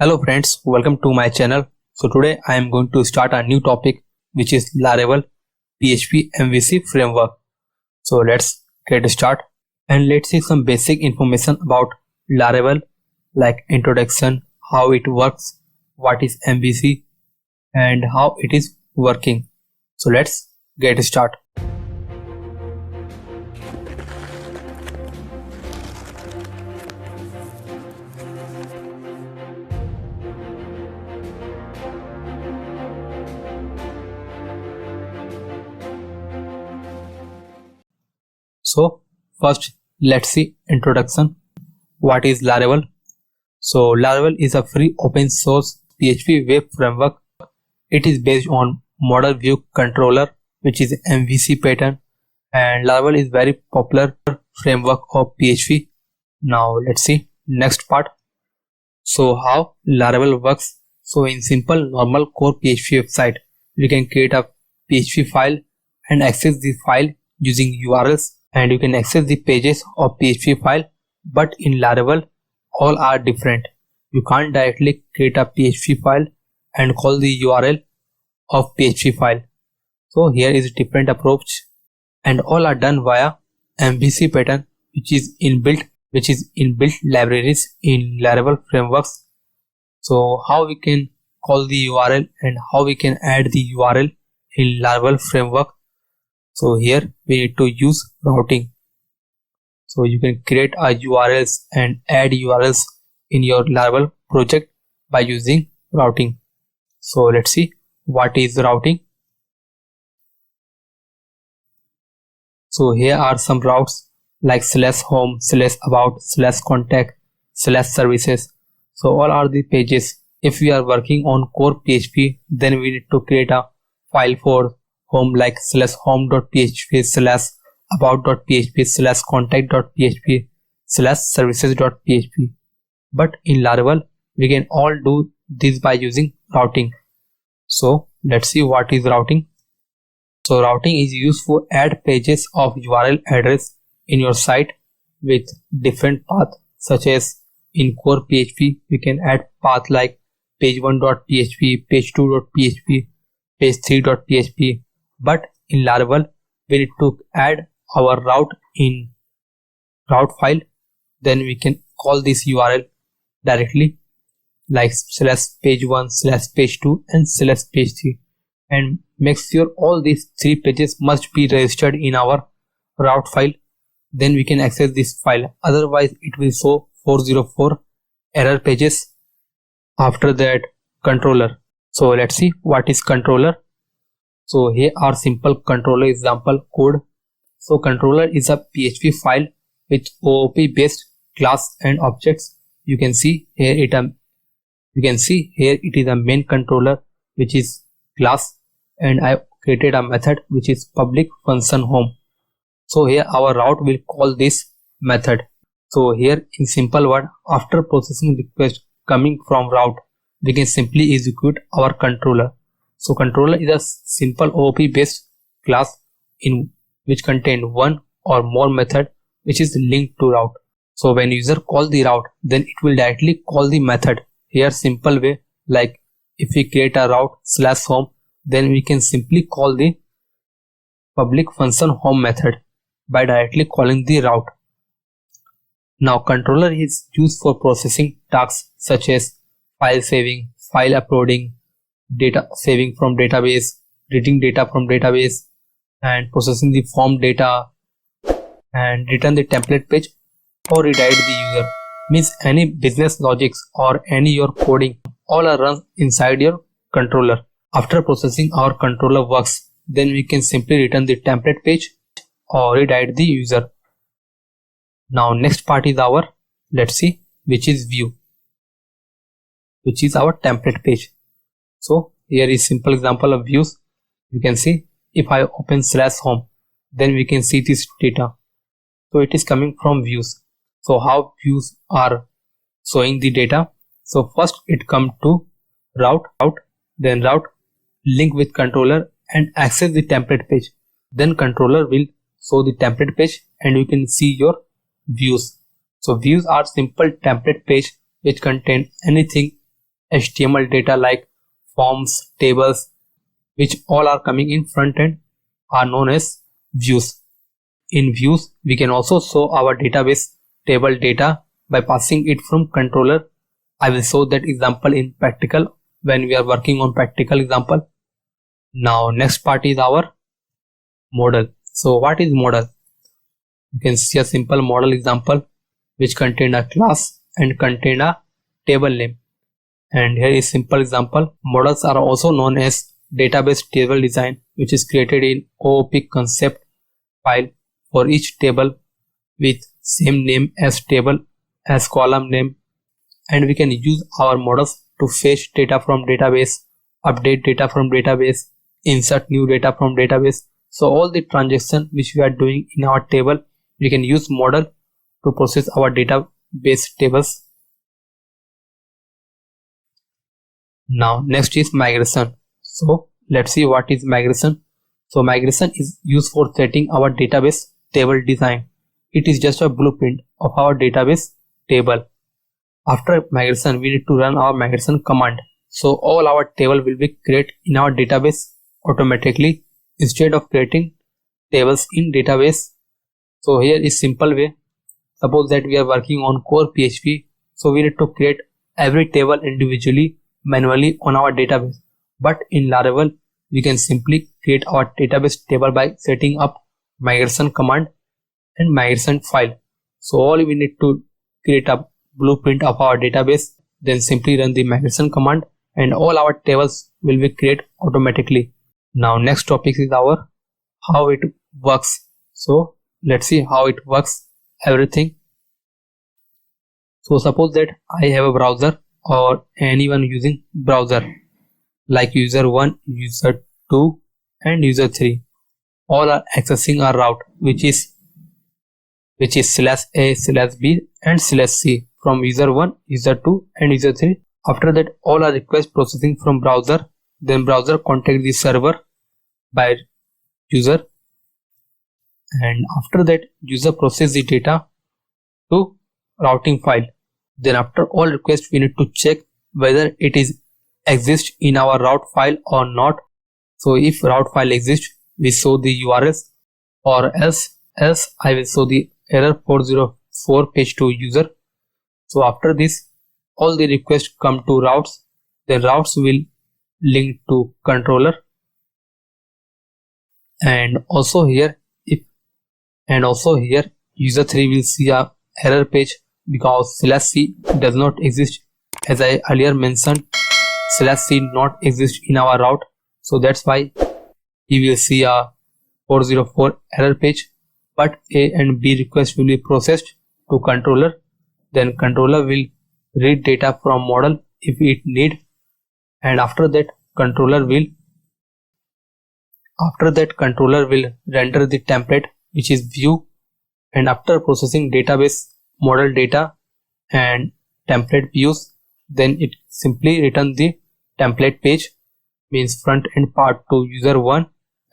Hello friends, welcome to my channel. So today I am going to start a new topic which is Laravel PHP MVC framework. So let's get started and let's see some basic information about Laravel like introduction, how it works, what is MVC and how it is working. So let's get started. So first let's see introduction. What is Laravel? So Laravel is a free open source PHP web framework. It is based on Model View Controller which is MVC pattern, and Laravel is very popular framework of PHP. Now let's see next part. So how Laravel works. So in simple normal core PHP website, you can create a PHP file and access the file using URLs, and you can access the pages of PHP file, but in Laravel all are different. You can't directly create a PHP file and call the URL of PHP file. So here is a different approach, and all are done via MVC pattern which is inbuilt libraries in Laravel frameworks. So how we can call the URL and how we can add the URL in Laravel framework. So here we need to use routing. So you can create a URLs and add URLs in your Laravel project by using routing. So let's see what is routing. So here are some routes like /home, /about, /contact, /services. So all are the pages. If we are working on core PHP, then we need to create a file for home like /home.php, /about.php, /contact.php, /services.php. But in Laravel, we can all do this by using routing. So let's see what is routing. So routing is used for add pages of URL address in your site with different path, such as in core PHP we can add path like page1.php, page2.php, page3.php, but in Laravel we need to add our route in route file. Then we can call this URL directly like /page1, /page2 and /page3, and make sure all these three pages must be registered in our route file. Then we can access this file, otherwise it will show 404 error pages. After that, controller. So let's see what is controller. So here are simple controller example code. So controller is a PHP file with OOP based class and objects. You can see here it is a main controller which is class, and I created a method which is public function home. So here our route will call this method. So here in simple word, after processing request coming from route, we can simply execute our controller. So controller is a simple OOP based class in which contain one or more method which is linked to route. So when user call the route, then it will directly call the method. Here simple way, like if we create a route /home, then we can simply call the public function home method by directly calling the route. Now controller is used for processing tasks such as file saving, file uploading, data saving from database, reading data from database, and processing the form data, and return the template page or redirect the user. Means any business logics or any your coding all are run inside your controller. After processing our controller works, then we can simply return the template page or redirect the user. Now next part is our, let's see, which is view, which is our template page. So here is simple example of views. You can see if I open /home, then we can see this data. So it is coming from views. So how views are showing the data. So first it come to route, then route link with controller and access the template page. Then controller will show the template page and you can see your views. So views are simple template page which contain anything HTML data like forms, tables, which all are coming in front end, are known as views. In views, we can also show our database table data by passing it from controller. I will show that example in practical when we are working on practical example. Now next part is our model. So what is model? You can see a simple model example which contain a class and contain a table name. And here is simple example. Models are also known as database table design, which is created in OOP concept file for each table with same name as table as column name, and we can use our models to fetch data from database, update data from database, insert new data from database. So all the transaction which we are doing in our table, we can use model to process our database tables. Now next is migration. So let's see what is migration. So migration is used for setting our database table design. It is just a blueprint of our database table. After migration, we need to run our migration command. So all our table will be created in our database automatically instead of creating tables in database. So here is simple way. Suppose that we are working on core PHP. So we need to create every table individually manually on our database. But in Laravel, we can simply create our database table by setting up migration command and migration file. So all we need to create a blueprint of our database, then simply run the migration command and all our tables will be created automatically. Now next topic is our how it works. So let's see how it works everything. So suppose that I have a browser or anyone using browser like user 1, user 2 and user 3. All are accessing a route which is /a/b and /c from user 1, user 2 and user 3. After that all are request processing from browser, then browser contact the server by user, and after that user process the data to routing file. Then after all requests we need to check whether it is exists in our route file or not. So if route file exists, we show the URLs, or else I will show the error 404 page to user. So after this all the requests come to routes, the routes will link to controller, and also here user 3 will see a error page because /c does not exist. As I earlier mentioned, /c not exist in our route, so that's why he will see a 404 error page. But A and B request will be processed to controller, then controller will read data from model if it need, and after that controller will render the template which is view, and after processing database model data and template views, then it simply return the template page, means front end part, to user 1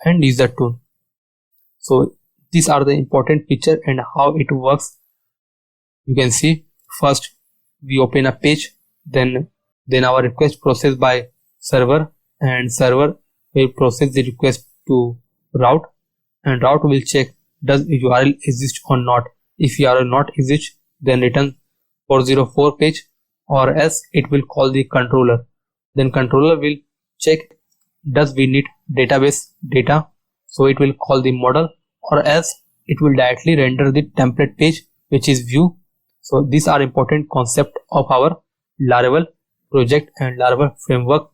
and user 2. So these are the important feature and how it works. You can see first we open a page, then our request processed by server, and server will process the request to route, and route will check does URL exist or not. If URL not exist, then return 404 page, or else it will call the controller. Then controller will check does we need database data, so it will call the model, or else it will directly render the template page which is view. So these are important concept of our Laravel project and Laravel framework,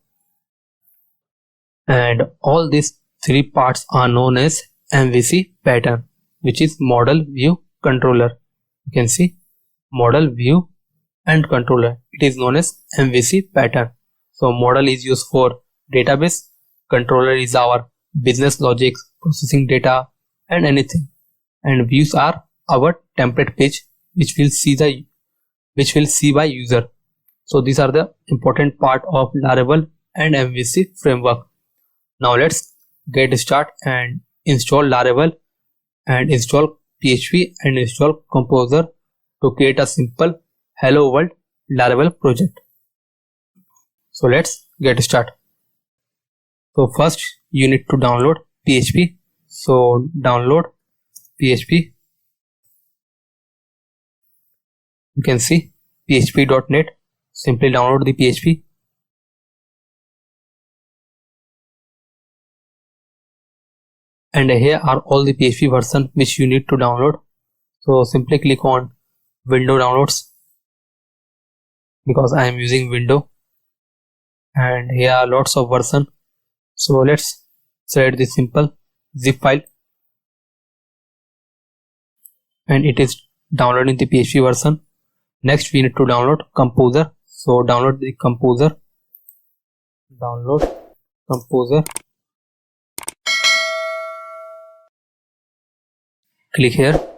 and all these three parts are known as MVC pattern, which is model, view, controller. You can see model, view and controller. It is known as MVC pattern. So model is used for database, controller is our business logic, processing data and anything, and views are our template page which will see by user. So these are the important part of Laravel and MVC framework. Now let's get started and install Laravel and install PHP and install Composer to create a simple Hello World Laravel project. So let's get started. So first you need to download PHP. So download PHP. You can see php.net. Simply download the PHP. And here are all the PHP version which you need to download. So simply click on Window Downloads because I am using Window, and here are lots of version. So let's select the simple zip file, and it is downloading the PHP version. Next we need to download Composer. So download the Composer. Download Composer. Click here.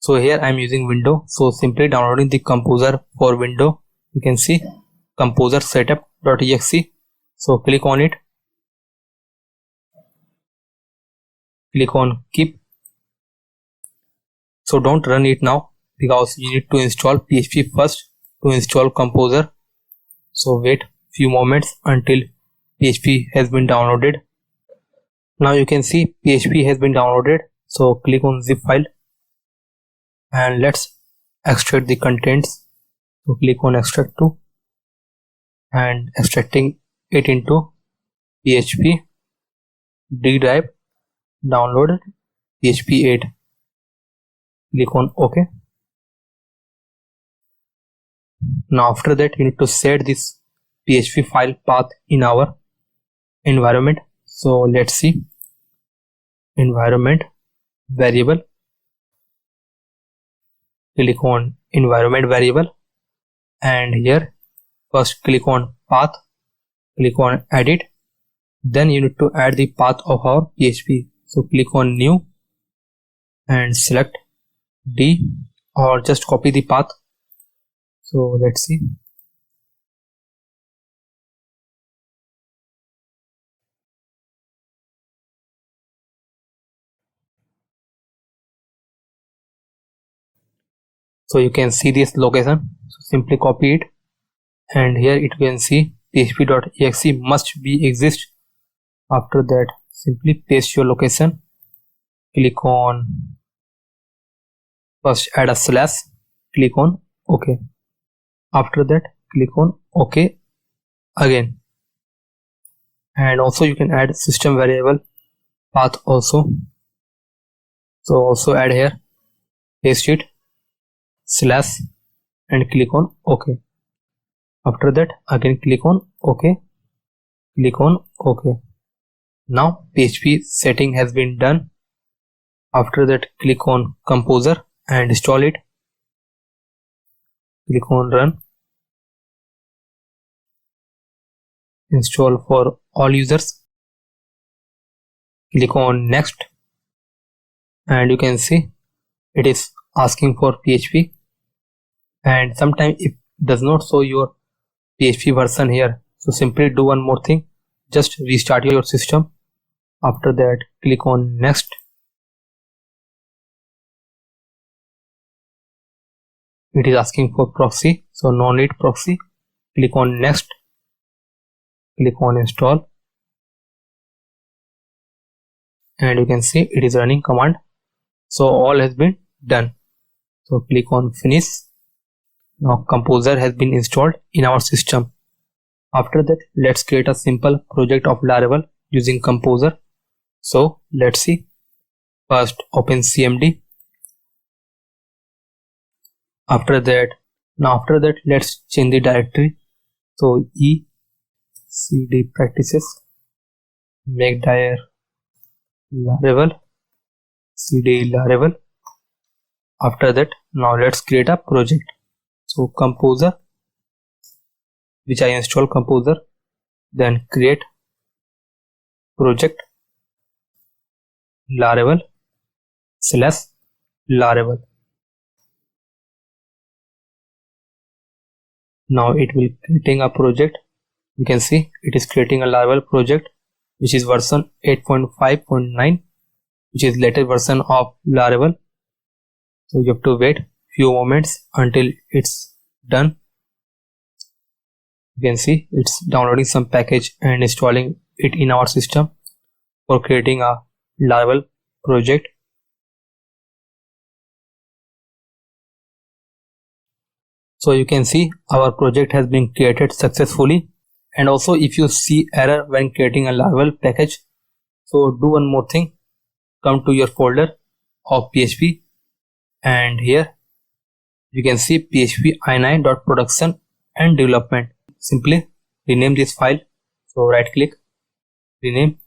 So here I am using Window, so simply downloading the Composer for Window. You can see Composer setup.exe. So click on it. Click on Keep. So don't run it now because you need to install PHP first to install Composer. So wait few moments until PHP has been downloaded. Now you can see PHP has been downloaded. So click on zip file and let's extract the contents. So click on extract to, and extracting it into PHP D drive, downloaded PHP 8. Click on OK. Now after that you need to set this PHP file path in our environment. So let's see, environment variable. Click on environment variable, and here first click on path, click on edit. Then you need to add the path of our PHP. So click on new and select D, or just copy the path. So let's see. So you can see this location. So simply copy it, and here it can see php.exe must be exist. After that simply paste your location. Click on, first add a slash, click on OK. After that click on OK again, and also you can add system variable path also. So also add here, paste it, slash, and click on OK. After that again click on OK, click on OK. Now PHP setting has been done. After that click on Composer and install it. Click on Run. Install for all users. Click on Next, and you can see it is asking for PHP, and sometimes it does not show your PHP version here. So simply do one more thing, just restart your system. After that click on Next. It is asking for proxy, so no need proxy. Click on Next. Click on Install, and you can see it is running command. So all has been done. So click on Finish. Now Composer has been installed in our system. After that let's create a simple project of Laravel using Composer. So let's see. First open CMD. After that let's change the directory. So cd practices, make dir Laravel, cd Laravel. After that now let's create a project. So Composer, which I install Composer, then create project Laravel / Laravel. Now it will creating a project. You can see it is creating a Laravel project which is version 8.5.9, which is latest version of Laravel. So you have to wait few moments until it's done. You can see it's downloading some package and installing it in our system for creating a Laravel project. So you can see our project has been created successfully. And also if you see error when creating a Laravel package, so do one more thing, come to your folder of PHP and here you can see PHP i9.production and development. Simply rename this file. So right click, rename,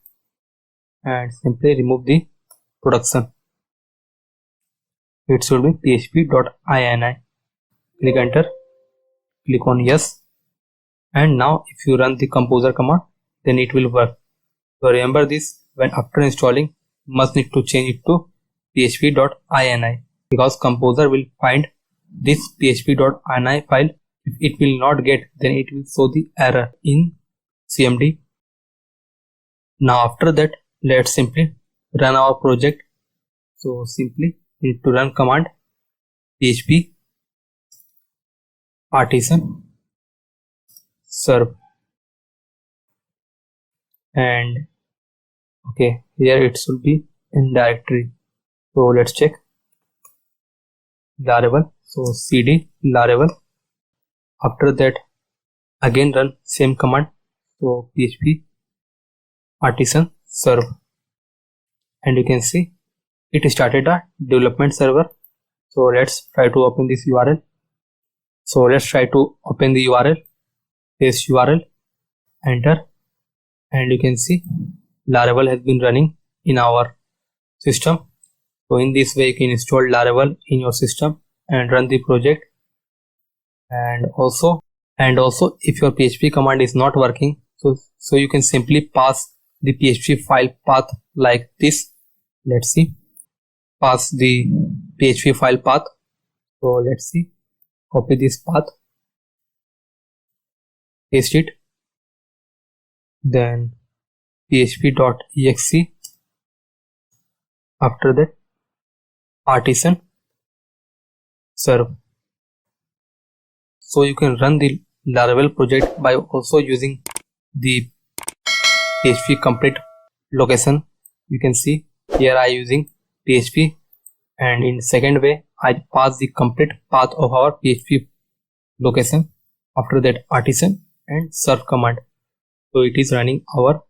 and simply remove the production. It should be php.ini. Click enter, click on yes, and now if you run the composer command, then it will work. So remember this, when after installing, must need to change it to php.ini, because composer will find this php.ini file. If it will not get, then it will show the error in CMD. Now after that, let's simply run our project. So simply need to run command php artisan serve, and okay, here it should be in directory. So let's check Laravel. So cd Laravel. After that, again run same command. So php artisan serve, and you can see it started a development server. So let's try to open this URL. So let's try to open the URL, paste URL, enter, and you can see Laravel has been running in our system. So in this way you can install Laravel in your system and run the project. And also if your PHP command is not working, so you can simply pass the PHP file path like this. Let's see, pass the PHP file path. So let's see, copy this path, paste it, then php.exe, after that artisan serve. So you can run the Laravel project by also using the PHP complete location. You can see here I using PHP, and in second way I pass the complete path of our PHP location, after that artisan and serve command. So it is running our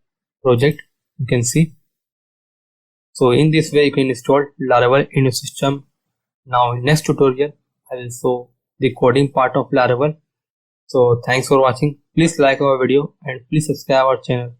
project, you can see. So in this way you can install Laravel in your system. Now in next tutorial I will show the coding part of Laravel. So thanks for watching. Please like our video and please subscribe our channel.